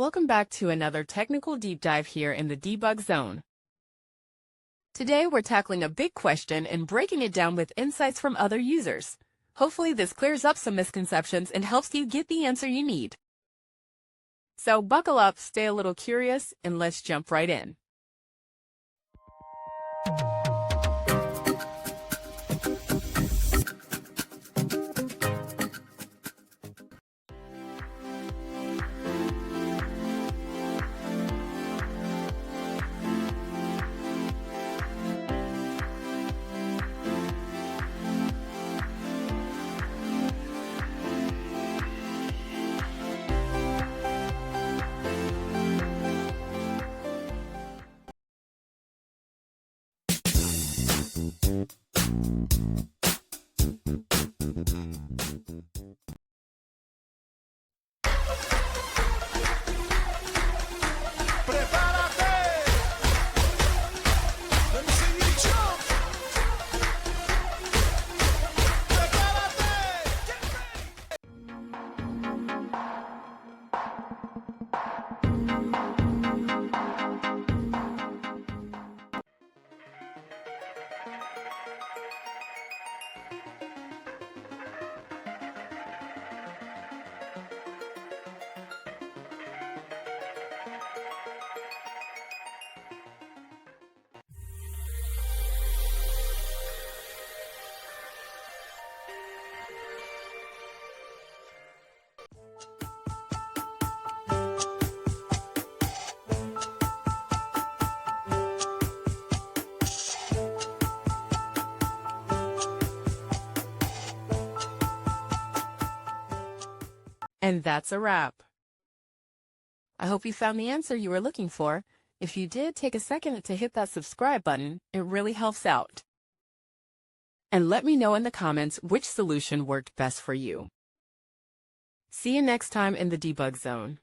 Welcome back to another technical deep dive here in the debug zone. Today we're tackling a big question and breaking it down with insights from other users. Hopefully this clears up some misconceptions and helps you get the answer you need. So buckle up, stay a little curious, and let's jump right in. And that's a wrap. I hope you found the answer you were looking for. If you did, take a second to hit that subscribe button. It really helps out. And let me know in the comments which solution worked best for you. See you next time in the debug zone.